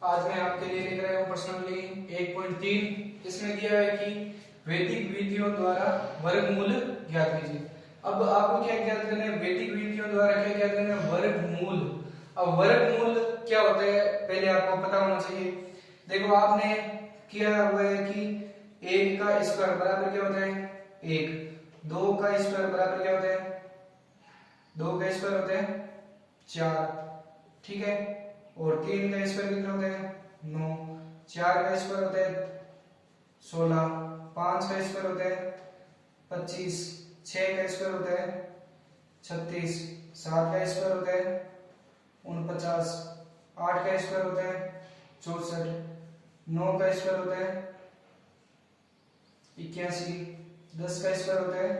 आज मैं आपके लिए लिख रहा हूँ पर्सनली 1.3। इसमें दिया है कि वैदिक विधियों द्वारा वर्गमूल ज्ञात कीजिए। अब आपको क्या ज्ञात करना है? वैदिक विधियों द्वारा क्या ज्ञात करना है? वर्गमूल। अब वर्गमूल क्या होता है पहले आपको पता होना चाहिए। देखो आपने किया हुआ है कि 1 का स्क्वायर बराबर क्या होता है? 1। 2 का स्क्वायर बराबर क्या होता है? 2 का स्क्वायर होता है 4। ठीक है। और 3 का स्क्वायर कितना होता है? 9। 4 का स्क्वायर होता है 16। 5 का स्क्वायर होता है 25। 6 का स्क्वायर होता है 36। 7 का स्क्वायर होता है 49। 8 का स्क्वायर होता है 64। 9 का स्क्वायर होता है 81। 10 का स्क्वायर होता है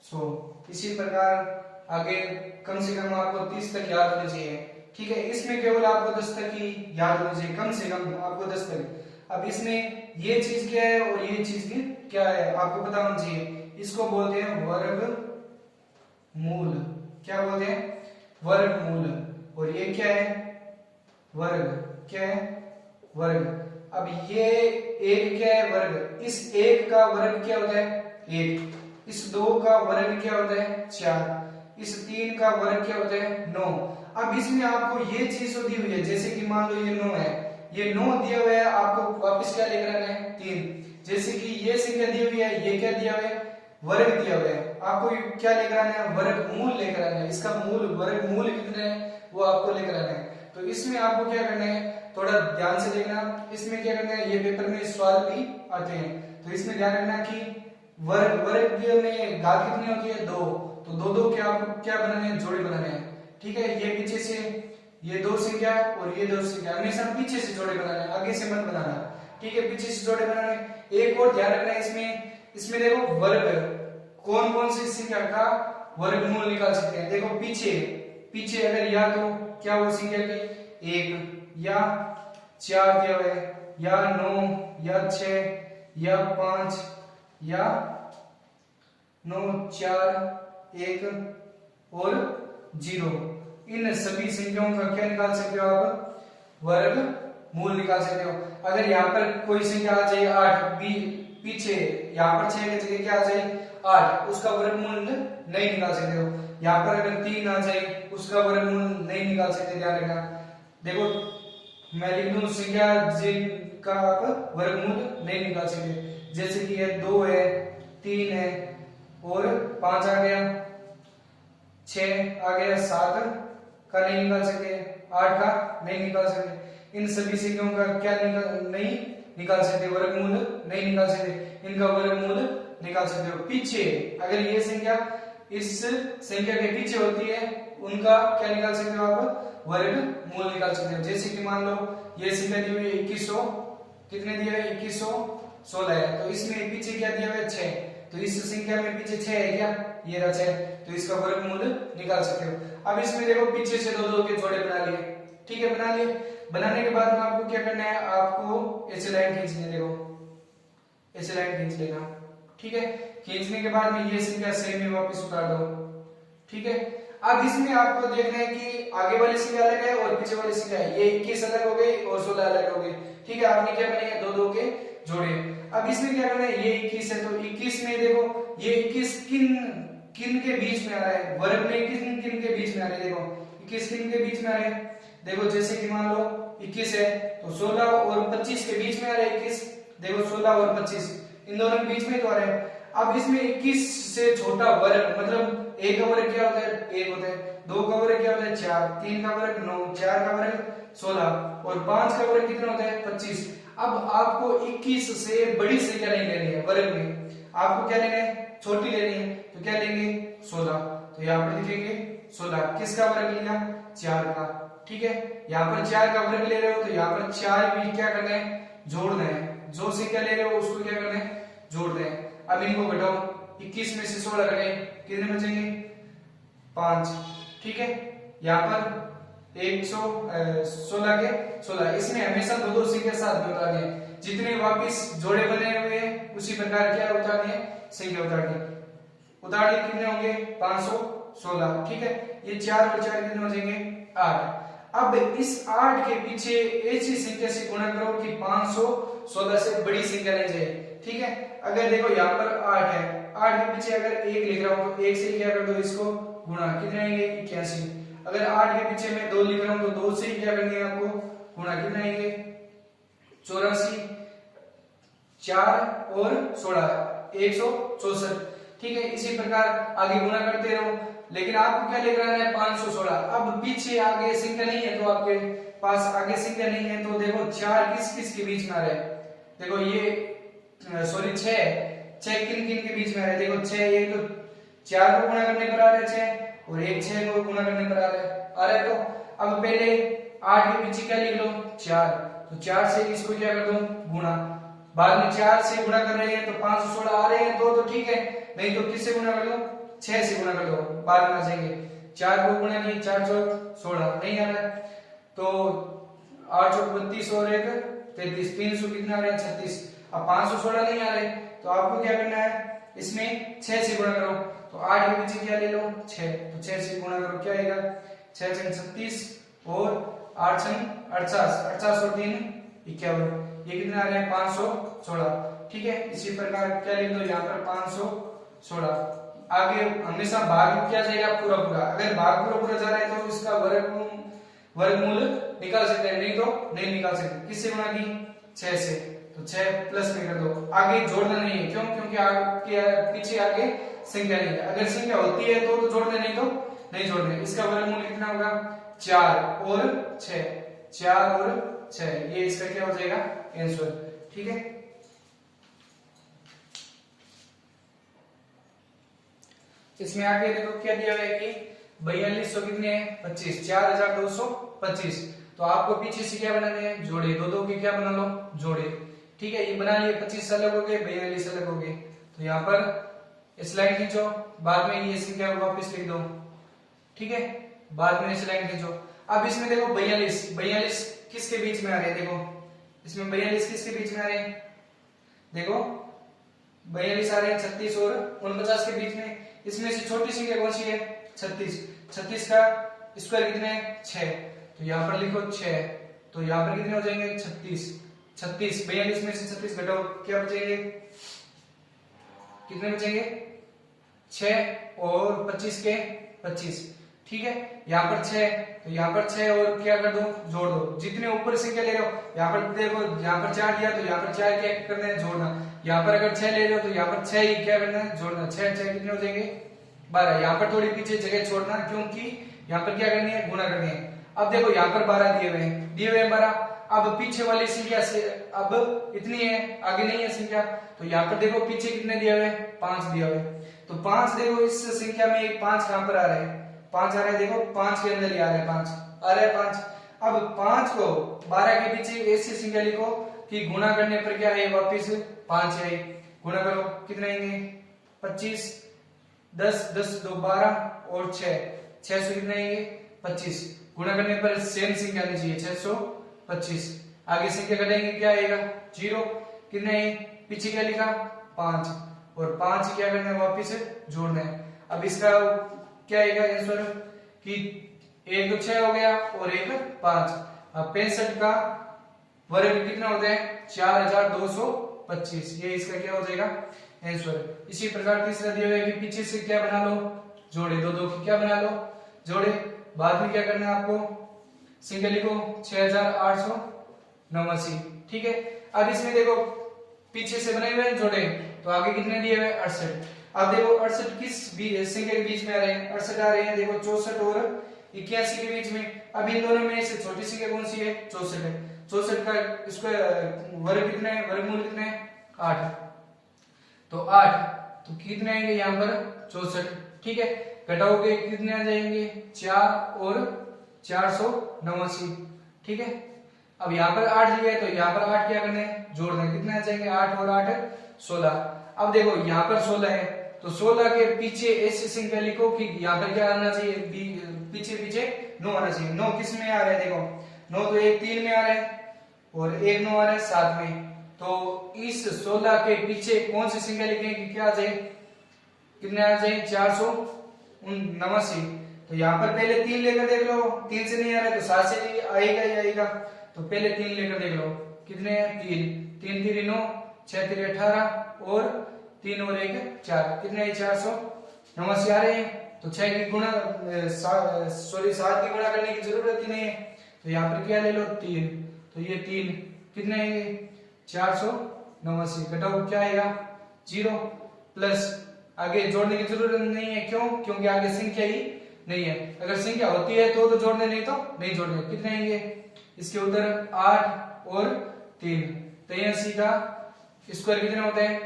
100। इसी प्रकार आगे कम से कम आपको 30 तक याद होने चाहिए। ठीक है। इसमें केवल आपको 10 तक ही याद होनी चाहिए, कम से कम आपको 10 तक। अब इसमें ये चीज क्या है और ये चीज क्या है आपको पता होना चाहिए। इसको बोलते हैं वर्गमूल। क्या बोलते हैं? वर्गमूल। और ये क्या है? वर्ग। क्या है? वर्ग। अब ये एक क्या है? वर्ग। इस एक का वर्ग क्या होता है? 1। इस 2 का वर्ग क्या होता है? 4। इस 3 का वर्ग क्या होता है? 9। अब इसमें आपको ये चीज तो दी हुई है, जैसे कि मान लो ये 9 है, ये 9 दिया हुआ है, आपको वापस क्या लिख रहा है? 3। जैसे कि ये संख्या दी हुई है, ये क्या दिया हुआ है? वर्ग दिया हुआ है, आपको क्या लिख रहा है? वर्गमूल लिख रहा है। इसका मूल वर्गमूल कितने है वो आपको लिख रहा है। तो इसमें आपको क्या करना है, थोड़ा ध्यान से देखना। इसमें क्या करना है, ये पेपर में सवाल भी आते हैं, तो इसमें ध्यान रखना कि वर्ग वर्ग में घात कितनी होती है? 2। तो 2 के आपको क्या बनाने हैं? जोड़े बनाने हैं। ठीक है। ये पीछे से ये 2 संख्या और ये 2 संख्या हमेशा पीछे से जोड़े बनाने, आगे से मत बनाना। ठीक है। पीछे से जोड़े बनाने। एक और ध्यान रखना है इसमें देखो वर्ग, कौन कौन सी संख्या का वर्गमूल निकाल सकते हैं। देखो पीछे अगर या तो क्या वो संख्या की 1 या 4 दिया हुआ है, या 9 या 6 या 5 या 9 4 1 और 0, इन सभी संख्याओं का क्या निकाल सकते हो आप? वर्गमूल निकाल सकते हो। अगर यहाँ पर कोई संख्या आ जाए 8, पीछे यहाँ पर 6 की जगह क्या आ जाए? 8, उसका वर्गमूल नहीं निकाल सकते हो। यहाँ पर अगर 3 आ जाए उसका वर्गमूल नहीं निकाल सकते, ध्यान रखना। देखो मैं लिख दूं संख्या जिनका आप वर्गमूल नहीं निकाल सकते, जैसे कि ये 2 है, 3 है और 5 आ गया, 6 आ गया, 7 का नहीं निकाल सकते, 8 का नहीं निकाल सकते। इन सभी संख्याओं का क्या नहीं निकाल सकते? वर्गमूल नहीं निकाल सकते। इनका वर्गमूल निकाल सकते हो पीछे। अगर ये संख्या इस संख्या के पीछे होती है, उनका क्या निकाल सकते हो आप? वर्गमूल निकाल सकते हो। जैसे कि मान लो ये संख्या दी हुई है 2100, कितने दिया है? 2116 है, तो इसमें पीछे क्या दिया हुआ है? 6। तो इस संख्या में पीछे 6 है क्या? ये रहा 6, तो इसका वर्गमूल निकाल सकते हो। अब इसमें देखो पीछे से 2 के जोड़े बना लिए। ठीक है, बना लिए। बनाने के बाद में आपको क्या करना है? आपको ऐसे लाइन खींचनी है। देखो ऐसे लाइन खींच लेना। ठीक है। खींचने के बाद में ये संख्या सेम में वापस उतार दो। ठीक है। अब इसमें आपको देखना है कि आगे वाली संख्या अलग है और पीछे वाली संख्या है। ये 21 अलग हो गई और 16 अलग हो गई। ठीक है। आपने क्या बनाया? 2 के जोड़े। अब इसमें क्या करना है? ये 21 है, तो 21 में देखो ये 21 किन के बीच में आ रहा है? वर्ग में किन के बीच में आ रहा है? देखो 21 किन के बीच में आ रहा है? देखो जैसे कि मान लो 21 है तो 16 और 25 के बीच में आ रहा है 21। देखो 16 और 25 इन दोनों के बीच में तो आ रहा है। अब इसमें 21 से छोटा वर्ग, मतलब 1 का वर्ग क्या होता है? 1 होता है। 2 का वर्ग क्या होता है? 4। 3 का वर्ग 9। 4 का वर्ग 16 और 5 का वर्ग कितना होता है? 25। अब आपको 21 से बड़ी संख्या नहीं लेनी है वर्ग में, आपको क्या लेना है? छोटी लेनी है। तो क्या लेंगे? 16। तो यहाँ पर लिखेंगे 16। किसका वर्ग लिया? 4 का। ठीक है। यहाँ पर 4 का वर्ग ले रहे हो तो यहाँ पर 4 भी क्या करना है? जोड़ना है। जो संख्या ले रहे हो उसको क्या करना है? जोड़ना है। अब इनको घटाओ, 21 में से 16 घटाए, कितने बचेंगे? 5। ठीक है। यहाँ पर 116 के 16, इसमें हमेशा 2 संख्या साथ में उतारनी है। जितने वापिस जोड़े बने हुए हैं उसी प्रकार क्या उतारनी है? संख्या उतारनी। उतार लिए कितने होंगे? 516। ठीक है। ये 4 और 4 कितने हो जाएंगे? 8। अब इस 8 के पीछे ऐसी संख्या से गुणा करो कि 516 से बड़ी संख्या नहीं जाए, ठीक है। अगर देखो यहाँ पर 8 है, 8 के पीछे अगर 1 लिख रहा हूं तो 1 से क्या कर दो इसको गुणा, कितने आएंगे 81। अगर 8 के पीछे मैं 2 लिख रहा हूं तो 2 से क्या करनी है आपको गुणा, कितने आएंगे 84, 4 और 16 164, ठीक है। इसी प्रकार आगे गुणा करते रहो, लेकिन आपको क्या लिख रहा है 516। अब पीछे आगे संख्या नहीं है तो आपके पास आगे संख्या नहीं है तो देखो 4 किस किस के बीच में आ रहा है, देखो ये सॉरी 6 किन किन के बीच में आ रहा है, देखो 6 ये तो 4 को गुणा करने पर आ रहा है 6 और एक 6 को गुणा करने पर आ रहा है। तो अब पहले 8 के पीछे क्या लिख लो 4, तो 4 से इसको क्या कर दो गुणा, बाद में 4 से गुणा कर रहे हैं तो 516 आ रहे हैं तो ठीक है, नहीं तो किससे गुणा कर लो 6 से गुणा कर दो, बाद में आ जाएंगे 4 को गुणा नहीं 4 चौक 16 नहीं आ रहा है, तो 8 चौक 32 और 1 33 300 कितना आ रहा है 36। अब 516 नहीं आ रहे तो आपको क्या करना है इसमें 6 से गुणा करो, तो 8 के पीछे क्या ले लो 6, तो 6 से गुणा करो क्या आएगा 6 छंग 36 और 8 छंग 48, 48 और 3 51, ये कितना आ रहा है 516, ठीक है। इसी प्रकार क्या लिख दो यहाँ पर 516। आगे हमेशा भाग क्या जाएगा पूरा पूरा, अगर भाग पूरा पूरा जा रहा है तो इसका वर्गमूल निकाल सकते हैं, नहीं तो नहीं निकाल सकते। किससे गुणा की 6 से, तो 6 प्लस में कर दो, आगे जोड़ना नहीं है, क्यों क्योंकि आगे पीछे आगे संख्या नहीं है, अगर संख्या होती है तो जोड़ने, नहीं तो नहीं जोड़ने। इसका वर्गमूल कितना होगा 4 और 6, 4 और 6, ये इसका क्या हो जाएगा आंसर, ठीक है। इसमें आगे देखो क्या दिया हुआ है कि 4200 कितने हैं 25, 4225, तो आपको पीछे से क्या बनाने हैं जोड़े, दो दो के क्या बना लो जोड़े, ठीक है। ये बना लिए 25 अलग हो गए 42 अलग हो गए, तो यहाँ पर इस लाइन खींचो, बाद में ये संख्या वापस लिख दो, ठीक है, बाद में इस लाइन खींचो। अब इसमें देखो 42 किसके बीच में आ रहे हैं, देखो इसमें 42 किसके बीच में आ रहे हैं, देखो 42 आ रहे हैं 36 और 49 के बीच में, इसमें से छोटी संख्या कौन सी है 36, 36 का स्क्वायर कितने है 6, तो यहाँ पर लिखो 6, तो यहाँ पर कितने हो जाएंगे 36, 42 में से 36 घटाओ क्या बचेंगे, कितने बचेंगे 6 और 25 के 25, ठीक है। यहाँ पर 6, तो यहाँ पर 6 और क्या कर दो जोड़ दो, जितने ऊपर संख्या ले रहे हो, यहाँ पर देखो यहाँ पर 4 दिया तो यहाँ पर 4 क्या करना है जोड़ना, यहाँ पर अगर 6 ले रहे हो तो यहाँ पर 6 ही क्या करना है जोड़ना, 6 6 कितने हो जाएंगे 12, यहाँ पर थोड़ी पीछे जगह छोड़ना क्योंकि यहाँ पर क्या करनी है गुणा करनी है। अब देखो यहाँ पर 12 दिए हुए हैं 12, अब पीछे वाली संख्या से अब इतनी है आगे नहीं है संख्या, तो यहाँ पर देखो पीछे कितने दिए हुए 5 दिया हुए, तो 5 देखो इस संख्या में 5 कहां पर आ रहा है 5 आ रहा है, देखो 5 के अंदर ही आ रहा है 5 आ रहा है 5। अब 5 को 12 के पीछे ऐसी संख्या लिखो कि गुणा करने पर क्या है वापिस 5 है, गुणा करो कितने आएंगे 25, 10 10 2 12 और 6 6 से कितने आएंगे 25, गुणा करने पर सेम संख्या आनी चाहिए 625, आगे संख्या घटाएंगे क्या आएगा 0, कितने है पीछे क्या लिखा 5 और 5 क्या करना है वापिस जोड़ना है। अब इसका क्या आएगा आंसर कि एक तो 6 हो गया और एक 5, अब 65 का वर्ग कितना होता है 4225, ये इसका क्या हो जाएगा आंसर। इसी प्रकार तीसरा दिया हुआ है कि पीछे से क्या बना लो जोड़े, दो दो की क्या बना लो जोड़े, बाद में क्या करना है आपको संख्या लिखो 6889, ठीक है। अब इसमें देखो पीछे से बनाए हुए जोड़े, तो आगे कितने दिए हुए 68, अब देखो 68 किस संख्या के बीच में आ रहे हैं 68 आ रहे हैं देखो 64 और 81 के बीच में। अब इन दोनों में से छोटी संख्या कौन सी है 64 है, 64 का स्क्वायर वर्ग कितना है वर्गमूल कितना है 8, तो 8 तो कितने आएंगे यहाँ पर 64, ठीक है, घटाओगे कितने आ जाएंगे 4 और 489, ठीक है। अब यहाँ पर 8 दिया है तो यहाँ पर 8 क्या करना है जोड़ना है, कितने आ जाएंगे 8 और 8 16। अब देखो यहाँ पर 16 है तो 16 के पीछे ऐसी संख्या लिखो कि यहाँ पर क्या आना चाहिए पीछे पीछे 9 आना चाहिए। 9 किस में आ रहा है देखो 9 तो एक 3 में आ रहा है और एक 9 आ रहा है 7 में, तो इस 16 के पीछे कौन सी संख्या लिखें कि क्या आ जाए कितने आ जाए 479, तो यहाँ पर पहले 3 लेकर देख लो, 3 से नहीं आ रहा है तो 7 से आएगा ही आएगा। तो पहले 3 लेकर देख लो, कितने हैं 3, 3 3 9, 6 3 18 और 3 और 1 4, कितने हैं 489 आ रहे हैं। तो 6 की गुणा 7 की गुणा करने की जरूरत ही नहीं है। तो यहाँ पर क्या ले लो 3, तो ये 3 कितने आएंगे 489, घटाओ क्या आएगा 0, प्लस आगे जोड़ने की जरूरत नहीं है, क्यों, क्योंकि आगे संख्या ही नहीं है। अगर संख्या होती है तो जोड़ने, नहीं तो नहीं जोड़ने। कितने आएंगे इसके उधर 8 और 3, 83 का स्क्वायर कितने होते हैं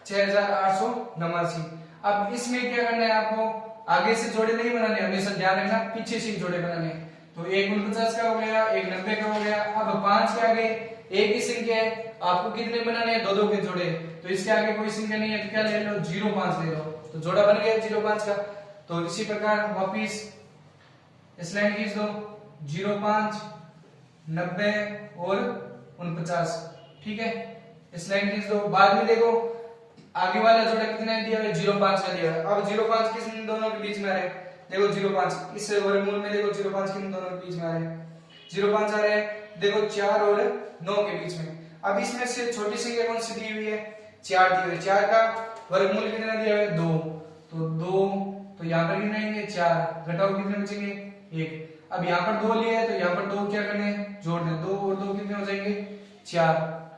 6889। अब इसमें क्या करना है आपको, आगे से जोड़े नहीं बनाने, हमेशा ध्यान रखना पीछे से जोड़े बनाने। तो एक 49 का हो गया, एक 90 का हो गया। अब 5 के आगे एक ही संख्या है, आपको कितने बनाने हैं 2 के जोड़े। तो इसके आगे कोई संख्या नहीं है तो क्या ले लो 05 ले लो, तो जोड़ा बन गया 05 का। तो इसी प्रकार वापिस इस लाइन खींच दो 05 90 और 49, ठीक है। इस लाइन खींच दो। बाद में देखो आगे वाला जोड़ा कितना दिया है 05 का दिया है। अब 05 किस दोनों के बीच में आ रहा है, देखो 05 इस वर्गमूल में देखो 05 किन दोनों के बीच में आ रहा है 05 आ रहा है, देखो 4 और 9 के बीच में। अब इसमें से छोटी संख्या कौन सी दी हुई है 4 दी हुई है। 4 का वर्गमूल कितना दिया है 2, तो 2, तो यहाँ पर कितने आएंगे 4, घटाओ कितने बचेंगे 1। अब यहाँ पर 2 लिया है तो यहाँ पर 2 क्या करने हैं जोड़ दें, 2 और 2 कितने हो जाएंगे 4,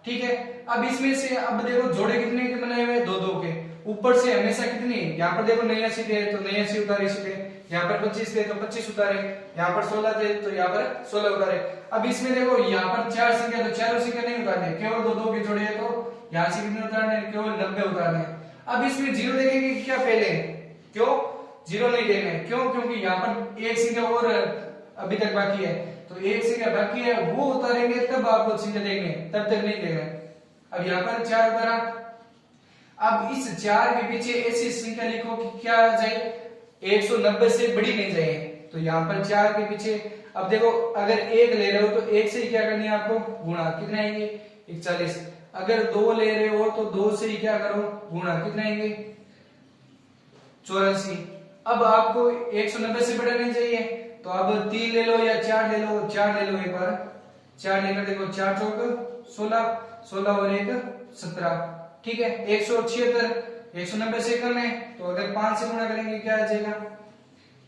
ठीक है। अब इसमें से अब देखो जोड़े कितने के बनाए हुए 2 2 के, ऊपर से हमेशा कितनी, यहाँ पर देखो 89 थे तो 89 उतारे सीधे, यहाँ पर 25 थे तो 25 उतारे, यहाँ पर 16 थे तो यहाँ पर 16 उतारे। अब इसमें देखो यहाँ पर 4 संख्या तो चारों संख्या नहीं उतारने, केवल 2 2 के जोड़े हैं तो यहाँ से कितने उतारने केवल 90 उतारने। अब इसमें 0 देखेंगे क्या पहले, क्यों 0 नहीं देंगे, क्यों, क्योंकि यहाँ पर एक संख्या और अभी तक बाकी है, तो एक संख्या बाकी है वो उतारेंगे तब आपको संख्या देंगे, तब तक नहीं देंगे। अब यहाँ पर 4 उतारा। अब इस 4 के पीछे ऐसी संख्या लिखो कि क्या आ जाए 190 से बड़ी नहीं जाए। तो यहाँ पर 4 के पीछे अब देखो अगर 1 ले रहे हो तो 1 से ही क्या करनी है आपको गुणा, कितने आएंगे 41। अगर 2 ले रहे हो तो 2 से ही क्या करो गुणा, कितने आएंगे 84। अब आपको 190 से बड़ा नहीं चाहिए तो अब 3 ले लो या 4 ले लो, 4 ले लो, एक बार 4 लेकर देखो 4 चौक 16, 16 और 1 17, ठीक है। 176 190 से कम है तो अगर 5 से गुणा करेंगे क्या आ जाएगा,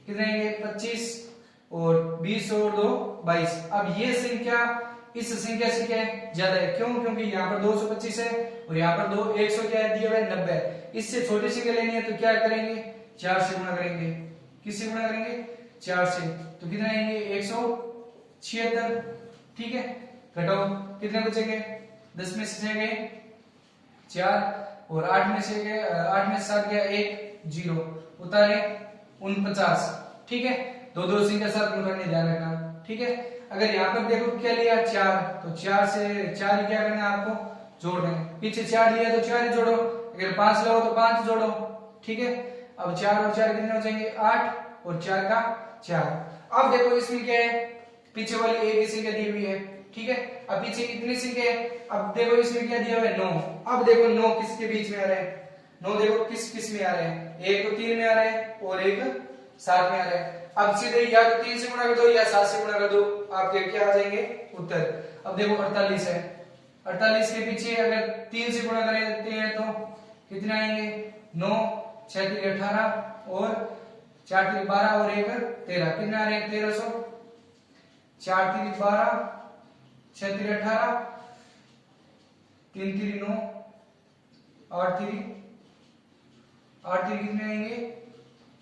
कितने आएंगे 25 और 20 और 2 22। अब ये संख्या इस संख्या से क्या है ज्यादा है, क्यों, क्योंकि यहाँ पर 225 है और यहाँ पर 100 क्या है दिया हुआ है 90। इससे छोटी संख्या लेनी है तो क्या करेंगे 4 से गुणा करेंगे, किससे गुणा करेंगे 4 से, तो कितने आएंगे 176, ठीक है। घटाओ कितने बचेंगे 10 में से गए 4 और 8 में से गए 8 में से 7 गया 1 0 उतारे 49, ठीक है। 2 2 संख्या साथ में ध्यान रखना, ठीक है। अगर यहाँ पर देखो क्या लिया 4, तो 4 से 4 क्या करना है आपको जोड़ना है, पीछे 4 लिया तो 4 ही जोड़ो, अगर 5 लो तो 5 जोड़ो, ठीक है। अब 4 और 4 कितने हो जाएंगे 8 और 4 का 4। अब देखो इसमें क्या है पीछे वाली एक ही संख्या दी हुई है, ठीक है। अब पीछे कितनी संख्या है, अब देखो इसमें क्या दिया हुआ है 9। अब देखो 9 किसके बीच में आ रहा है, 9 देखो किस किस में आ रहा है, एक तो 3 में आ रहा है और एक 7 में आ रहा है। अब सीधे या तो 3 से गुणा कर दो या 7 से गुणा कर दो, आपके क्या आ जाएंगे उत्तर। अब देखो 48 है, 48 के पीछे अगर 3 से गुणा करते हैं तो कितने आएंगे 9 6 3 18 और 4 3 12 और 1 13, कितने आ रहे हैं 1300। 4 3 12 6 3 18 3 3 9 8 3 कितने आएंगे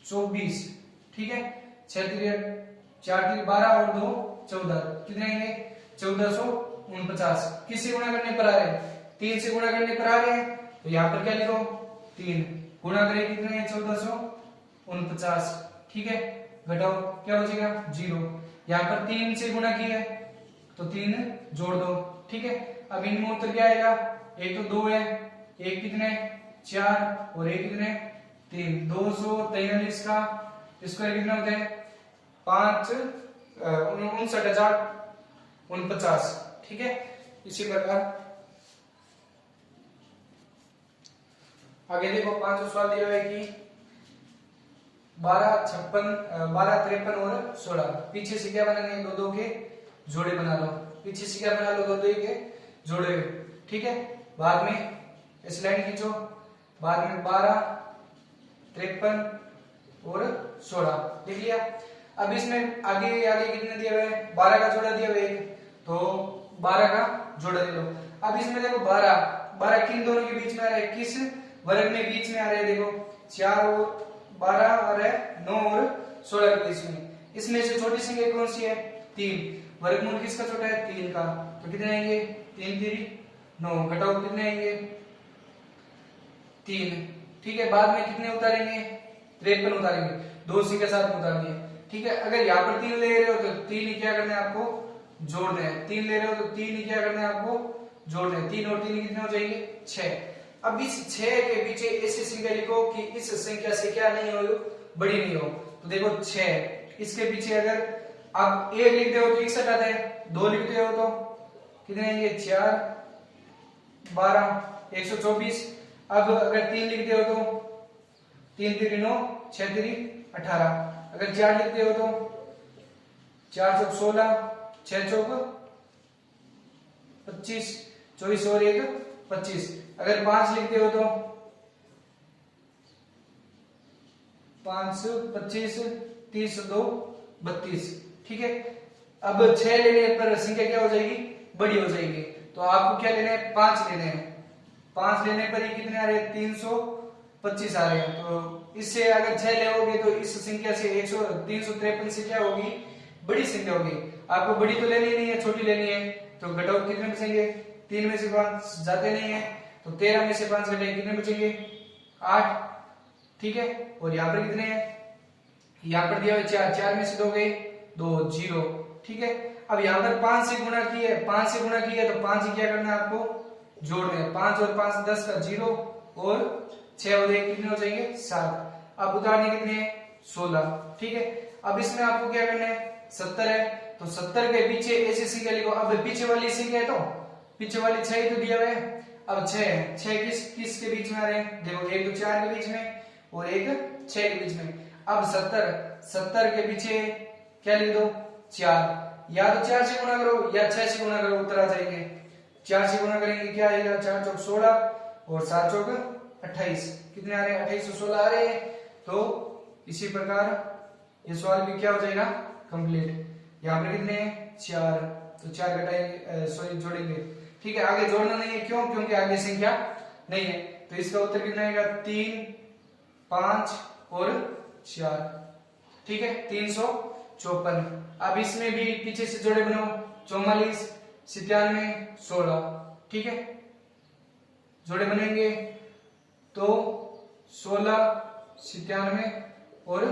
24, ठीक है। 6 3 4 3 12 और 2 14, कितने आएंगे 1449। किससे गुणा करने पर आ रहे हैं 3 से गुणा करने पर आ रहे हैं, तो यहाँ पर क्या लिखो 3 गुणा करें कितने 1449, ठीक है। घटाओ क्या बचेगा 0, यहाँ पर 3 से गुणा किया है तो 3 जोड़ दो, ठीक है। अब इनमें उत्तर क्या आएगा, एक तो 2 है, एक कितने 4 और एक कितने 3, 243 का स्क्वायर कितना होता है 59,49, ठीक है। इसी प्रकार आगे देखो 5वां सवाल दिया है कि 12 56 12 53 और 16। पीछे से क्या बनाने हैं, दो दो के जोड़े बना लो, पीछे से क्या बना लो, दो दो के जोड़े, ठीक है। बाद में इस लाइन खींचो, बाद में 12 53 और 16 लिख लिया। अब इसमें आगे आगे कितने दिए हुए हैं, 12 का जोड़ा दिया हुआ है एक, तो 12 का जोड़ा ले लो। अब इसमें देखो 12 किन दोनों के बीच में आ रहा है, किस वर्ग में बीच में आ रहा है, देखो 4 और 12 आ रहा है 9 और 16 के बीच में। इसमें से छोटी संख्या कौन सी है, 3। वर्गमूल किसका छोटा है, 3 का, तो कितने आएंगे, 3 3 9, घटाओ कितने आएंगे, 3, ठीक है। बाद में कितने उतारेंगे, 53 उतारेंगे, 2 उसी के साथ उतार दिए, ठीक है। अगर यहाँ पर 3 ले रहे हो तो 3 ही क्या करना है आपको, जोड़ना है। 3 ले रहे हो तो 3 ही क्या करना है आपको, जोड़ना है। 3 और 3 कितने हो जाएंगे, 6। अब इस 6 के पीछे ऐसी संख्या लिखो कि इस संख्या से क्या नहीं हो, बड़ी नहीं हो। तो देखो 6, इसके पीछे अगर आप 1 लिखते हो तो 61 आता है, 2 लिखते हो तो कितने आएंगे, 4 12 124। अब अगर 3 लिखते हो तो 3 3 9 6 3 18। अगर 4 लिखते हो तो 4 चौक 16 6 चौक 25 24 और 1 25। अगर 5 लिखते हो तो 5 25 30 2 32, ठीक है। अब 6 लेने पर संख्या क्या हो जाएगी, बड़ी हो जाएगी। तो आपको क्या लेना है, 5 लेने हैं। 5 लेने पर ये कितने आ रहे हैं, 325 आ रहे हैं। तो इससे अगर 6 लेओगे तो इस संख्या से 353 से क्या होगी, बड़ी संख्या होगी। आपको बड़ी तो लेनी नहीं है, छोटी लेनी है। तो घटाओ कितने बचेंगे, 3 में से 5 जाते नहीं है, तो 13 में से 5 घटे कितने बचेंगे, 8, ठीक है। और यहाँ पर कितने हैं, यहाँ पर दिया हुआ 4 में से 2 गए, 2 0, ठीक है। अब यहाँ पर 5 से गुणा किया, 5 से गुणा किया तो 5 ही क्या करना है आपको, जोड़ना है। 5 और 5 10 का 0 और 6 और 1 कितने हो जाएंगे, 7। अब उतारने कितने हैं, 16, ठीक है। अब इसमें आपको क्या करना है, 70 है, तो 70 के पीछे ऐसी संख्या लिखो। अब पीछे वाली संख्या है तो पीछे वाली 6 ही तो दिया हुआ है। अब 6 किस के बीच में आ रहे हैं, देखो एक तो 4 के बीच में और एक 6 के बीच में। अब 70 के पीछे क्या लिख दो, 4। या तो 4 से गुणा करो या 6 से गुणा करो, उत्तर आ जाएंगे। 4 से गुणा करेंगे क्या आएगा, 4 चौक 16 और 7 चौक 28, कितने आ रहे हैं, 28 और 16 आ रहे हैं। तो इसी प्रकार ये सवाल भी क्या हो जाएगा, कंप्लीट। यहाँ पर कितने हैं, 4, तो 4 घटाएंगे, सॉरी जोड़ेंगे, ठीक है। आगे जोड़ना नहीं है, क्यों, क्योंकि आगे संख्या नहीं है। तो इसका उत्तर कितना आएगा, 3 5 और 4, ठीक है, 354। अब इसमें भी पीछे से जोड़े बनाओ, 44 97 16, ठीक है। जोड़े बनेंगे तो 16 97 और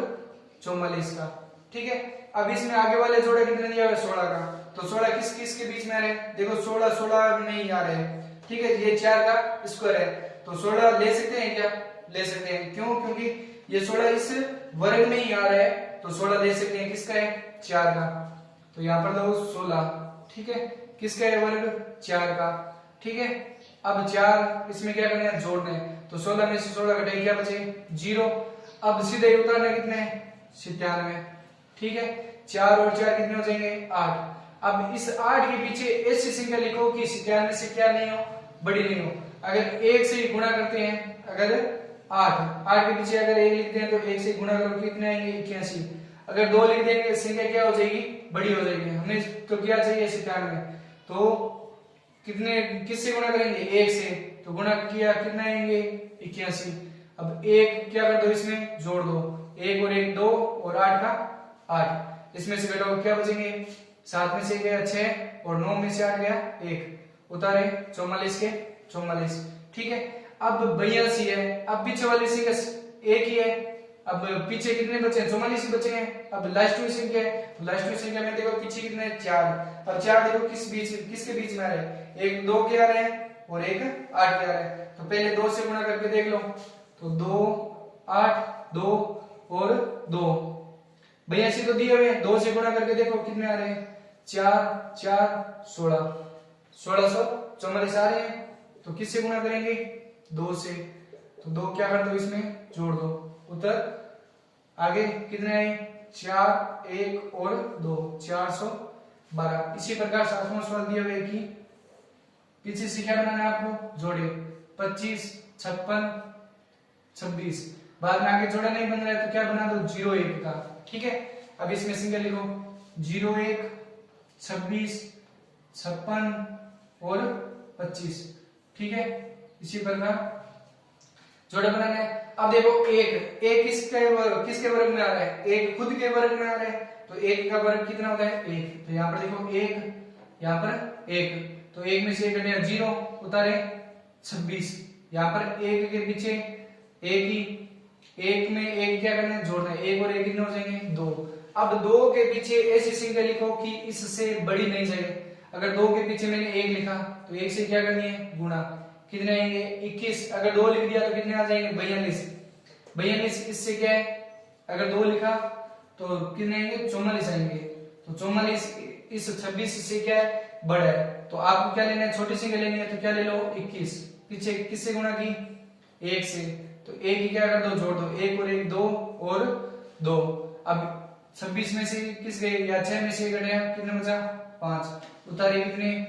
44 का, ठीक है। अब इसमें आगे वाले जोड़े कितने दिया हुआ है, 16 का। तो 16 किस किस के बीच में आ रहे हैं, देखो 16 16 में ही आ रहे हैं, ठीक है। ये 4 का स्क्वायर है, तो 16 ले सकते हैं क्या, ले सकते हैं। क्यों, क्योंकि ये 16 इस वर्ग में ही आ रहा है, तो 16 ले सकते हैं। किसका है, 4 का। तो यहाँ पर लो 16, ठीक है। किसका है वर्ग, 4 का, ठीक है। अब 4 इसमें क्या करना है, जोड़ना है। तो 16 में से 16 घटाए क्या बचे, 0। अब सीधे उतारना कितने हैं, 97, ठीक है। 4 और 4 कितने हो जाएंगे, 8। अब इस 8 के पीछे ऐसी संख्या लिखो कि 97 से क्या नहीं हो, बड़ी नहीं हो। अगर 1 से गुणा करते हैं, अगर 8 के पीछे अगर 1 लिखते हैं तो 1 से गुणा करो कितने आएंगे, 81। अगर 2 लिख देंगे संख्या क्या हो जाएगी, बड़ी हो जाएगी। हमें तो क्या चाहिए, 97, तो कितने किससे गुणा करेंगे, 1 से, तो गुणा किया कितना आएंगे, 81। अब 1 क्या कर दो, इसमें जोड़ दो, 1 और 1 2 और 8 का 8। इसमें से घटाओ क्या बचेंगे, 7 में से गया 6 और 9 में से 8 गया 1, उतारे 44 के 44, ठीक है। अब 82 है, अब पीछे वाली संख्या एक ही है। अब पीछे कितने बचे, 44 बचे हैं। अब लास्ट हुई संख्या है, लास्ट हुई संख्या में देखो पीछे कितने, 4। अब 4 देखो किसके बीच में आ रहे हैं, एक 2 के आ रहे हैं और एक 8 के आ रहे हैं। तो पहले 2 से गुणा करके देख लो, तो 2 8 2 और 2, 82 तो दिए हुए हैं, 2 से गुणा करके देखो कितने आ रहे हैं, 4 4 16, 1644 आ रहे हैं। तो किससे गुणा करेंगे, 2 से। तो 2 क्या कर दो, इसमें जोड़ दो, उत्तर आगे कितने आए 4 1 और 2 412। इसी प्रकार सातवां सवाल दिया हुआ है कि पीछे से क्या बनाना है आपको जोड़े 25 56 26। बाद में आगे जोड़ा नहीं बन रहा है तो क्या बना दो 0 1 का। ठीक है, अब इसमें सिंगल लिखो 0 1 26 56 और 25। ठीक है, इसी प्रकार जोड़े बनाने हैं। अब देखो एक किसके वर्ग में आ रहा है, एक खुद के वर्ग में आ रहा है, तो एक का वर्ग कितना होता है 1। तो यहाँ पर देखो 1, यहाँ पर 1, तो 1 में से 1 घटेगा 0, उतारे 26। यहाँ पर 1 के पीछे 1 ही, 1 में 1 क्या करना है जोड़ना है, 1 और 1 कितने हो जाएंगे 2। अब 2 के पीछे ऐसी संख्या लिखो कि इससे बड़ी नहीं जाए। अगर 2 के पीछे मैंने 1 लिखा तो 1 से क्या करनी है गुणा, कितने आएंगे 21। अगर 2 लिख दिया तो कितने आ जाएंगे 42। 42 इससे क्या है, अगर 2 लिखा तो कितने आएंगे 44 आएंगे। तो 44 इस 26 से क्या है बड़ा है। तो आपको क्या लेना है, छोटी संख्या लेनी है, तो क्या ले लो 21। पीछे किससे गुणा की 1 से, तो 1 ही क्या कर दो जोड़ दो, 1 और 1 2 और 2। अब 26 में से किस गए या 6 में से घटा कितने बचा 5, उतारे कितने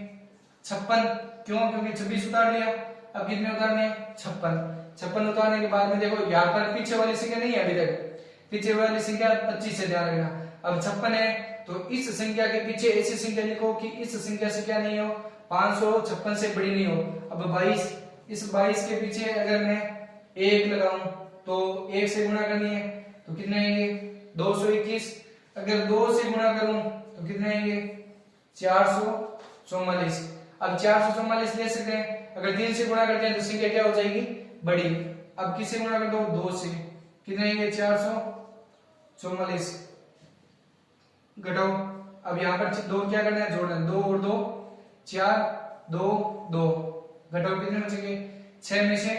56। क्यों, क्योंकि 26 उतार लिया। अब कितने उतारने 56 उतारने के बाद में देखो यहाँ पर पीछे वाली संख्या नहीं है अभी तक, पीछे वाली संख्या 25 से ध्यान रखना। अब 56 है तो इस संख्या के पीछे ऐसी संख्या लिखो कि इस संख्या से क्या नहीं हो 556 से बड़ी नहीं हो। अब 22, इस 22 के पीछे अगर मैं 1 लगाऊं तो 1 से गुणा करनी है तो कितने आएंगे 221। अगर 2 से गुणा करूं तो कितने आएंगे 444। अब 444 ले सकते हैं, अगर 3 से गुणा करते हैं तो संख्या क्या हो जाएगी बड़ी। अब किससे गुणा कर दो 2 से, कितने आएंगे 444 घटाओ। अब यहाँ पर 2 क्या करना है जोड़ना, 2 और 2 4 2 2 घटाओ, कितने बचेंगे 6 में से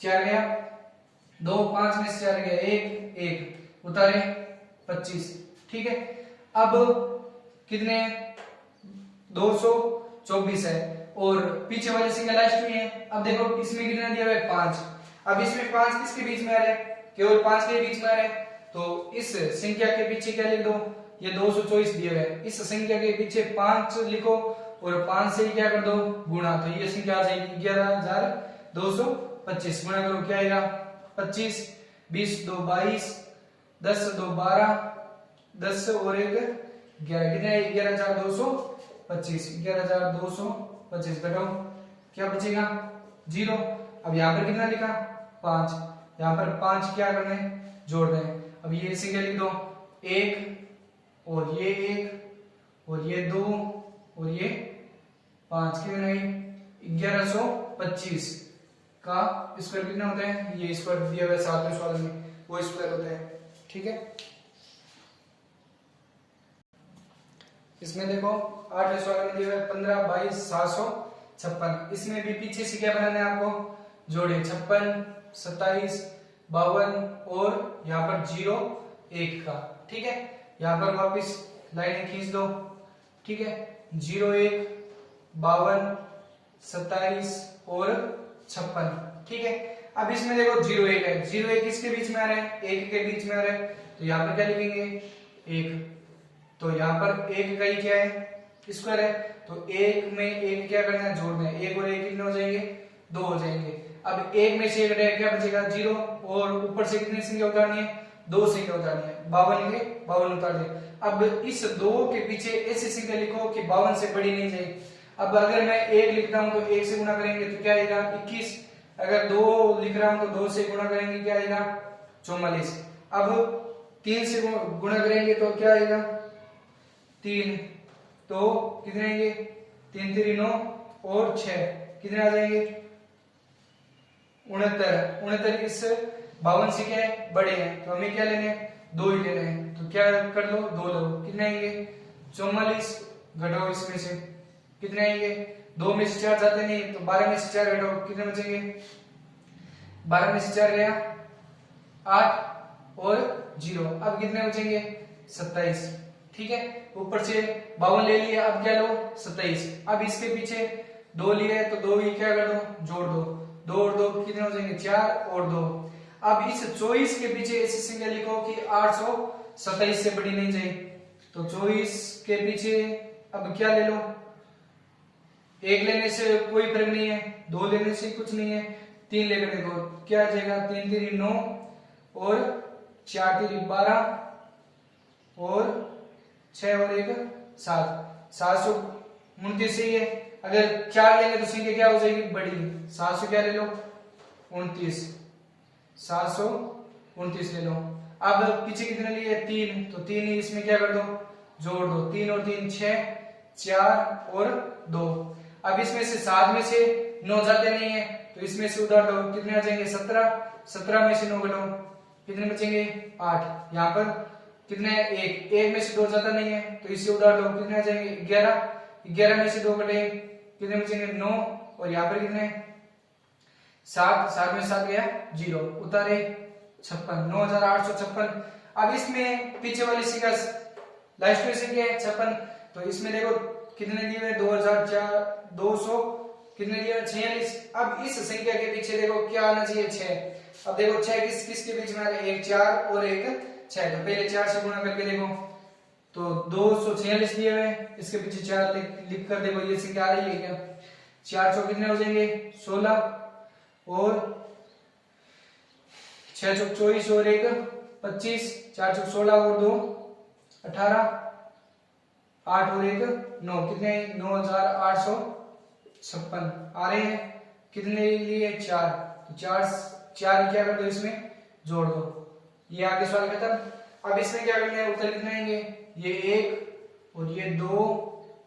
4 गया 2, 5 में से 4 गया 1 1, उतारे 25। ठीक है, अब कितने 224 है और पीछे वाली संख्या लास्ट में है। अब देखो इसमें कितना दिया हुआ है 5। अब इसमें 5 किसके बीच में आ रहा है, केवल 5 के बीच में आ रहा है, तो इस संख्या के पीछे क्या लिख दो, ये 224 दिया हुआ है, इस संख्या के पीछे 5 लिखो और 5 से क्या कर दो गुणा, तो ये संख्या आ जाएगी 11225। गुणा करो क्या आएगा 25 20 2 22 10 2 12 10 और 1 11, कितने 11225 11225 घटाओ क्या बचेगा 0। अब यहाँ पर कितना लिखा 5, यहाँ पर 5 क्या करना है जोड़ना है। अब ये संख्या लिख दो 1 और ये 1 और ये 2 और ये 5, कितने 1125 का स्क्वायर कितना होता है, ये स्क्वायर दिया हुआ है 7वें सवाल में, वो स्क्वायर होता है। ठीक है, इसमें देखो 8वें सवाल में दिया हुआ है 15 22 756। इसमें भी पीछे से क्या बनाना है आपको जोड़े 56 27 52 और यहाँ पर 0 1 का। ठीक है, यहाँ पर वापिस लाइन खींच दो। ठीक है, 0 1 52 27 और 56। ठीक है, अब इसमें देखो 0 1 है, 0 1 किसके बीच में आ रहा है 1 के बीच में आ रहा है, तो यहाँ पर क्या लिखेंगे 1, तो यहाँ पर 1 का ही क्या है स्क्वायर है, तो 1 में 1 क्या करना है जोड़ना है, 1 और 1 कितने हो जाएंगे 2 हो जाएंगे। अब 1 में से 1 घटाया क्या बचेगा 0 और ऊपर से कितनी संख्या उतारनी है 2 संख्या उतारनी है, 52 के 52 उतार दे। अब इस 2 के पीछे ऐसी संख्या लिखो कि 52 से बड़ी नहीं जाए। अब अगर मैं 1 लिखता हूं तो 1 से गुणा करेंगे तो क्या आएगा 21, अगर 2 लिख रहा हूं तो 2 से गुणा करेंगे क्या आएगा 44। अब 3 से गुणा करेंगे तो क्या आएगा 3, तो कितने आएंगे 3 3 9 और 6 कितने आ जाएंगे 69। इस 52 से क्या है बड़े हैं, तो हमें क्या लेने हैं 2 ही लेने हैं, तो क्या कर लो 2 लो, कितने आएंगे 44 घटाओ इसमें से कितने आएंगे 2 में से 4 जाते नहीं, तो 12 में से 4 घटाओ कितने बचेंगे 12 में से 4 गया 8 और 0, अब कितने बचेंगे 27। ठीक है, ऊपर से 52 ले लिया, अब क्या लो 27। अब इसके पीछे 2 लिए तो 2 ही क्या कर दो जोड़ दो, 2 और 2 कितने हो जाएंगे 4 और 2। अब इस 24 के पीछे ऐसी संख्या लिखो कि 827 से बड़ी नहीं जाए। तो 24 के पीछे अब क्या ले लो, एक लेने से कोई फर्क नहीं है, दो लेने से कुछ नहीं है, तीन लेकर देखो क्या आ जाएगा, 3 3 9 और 4 3 12 और 6 और 1 7, 729 ही है। अगर 4 लेंगे तो संख्या क्या हो जाएगी बड़ी, 700 क्या ले लो 29, 729 ले लो। अब पीछे कितने लिए 3, तो 3 ही इसमें क्या कर दो जोड़ दो, 3 और 3 6, 4 और 2। अब इसमें से 7 में से 9 जाते नहीं है तो इसमें से उधार दो, कितने आ जाएंगे 17, 17 में से 9 घटाओ कितने बचेंगे 8। यहाँ पर कितने एक में से 2 जाता नहीं है तो इससे उधार दो, कितने आ जाएंगे 11, 11 में से 2 घटे कितने बचेंगे 9 और यहाँ पर कितने 7, 7 में 7 गया 0, उतारे 56, 9856। अब इसमें पीछे वाली संख्या लास्ट में संख्या है 56, तो इसमें देखो कितने दिए हुए 2200 कितने दिए 46। अब इस संख्या के पीछे देखो क्या आना चाहिए 6। अब देखो 6 किसके बीच में आ रहा है, एक 4 और एक 6, तो पहले 4 से गुणा करके देखो तो 246 दिए हुए, इसके पीछे 4 लिख कर देखो ये संख्या आ रही है क्या, 400 कितने हो जाएंगे 16 और 6 चौक 24 और 1 25, 4 चौक 16 और 2 18, 8 और 1 9, कितने 9856 आ रहे हैं, कितने लिए 4, तो 4 क्या कर दो इसमें जोड़ दो, ये आगे सवाल खत्म। अब इसमें क्या करना है, उत्तर लिखने आएंगे, ये 1 और ये 2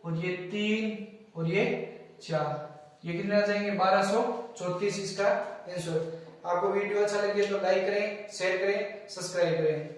और ये 3 और ये 4, ये कितने आ जाएंगे 1234 इसका आंसर। आपको वीडियो अच्छा लगे तो लाइक करें, शेयर करें, सब्सक्राइब करें।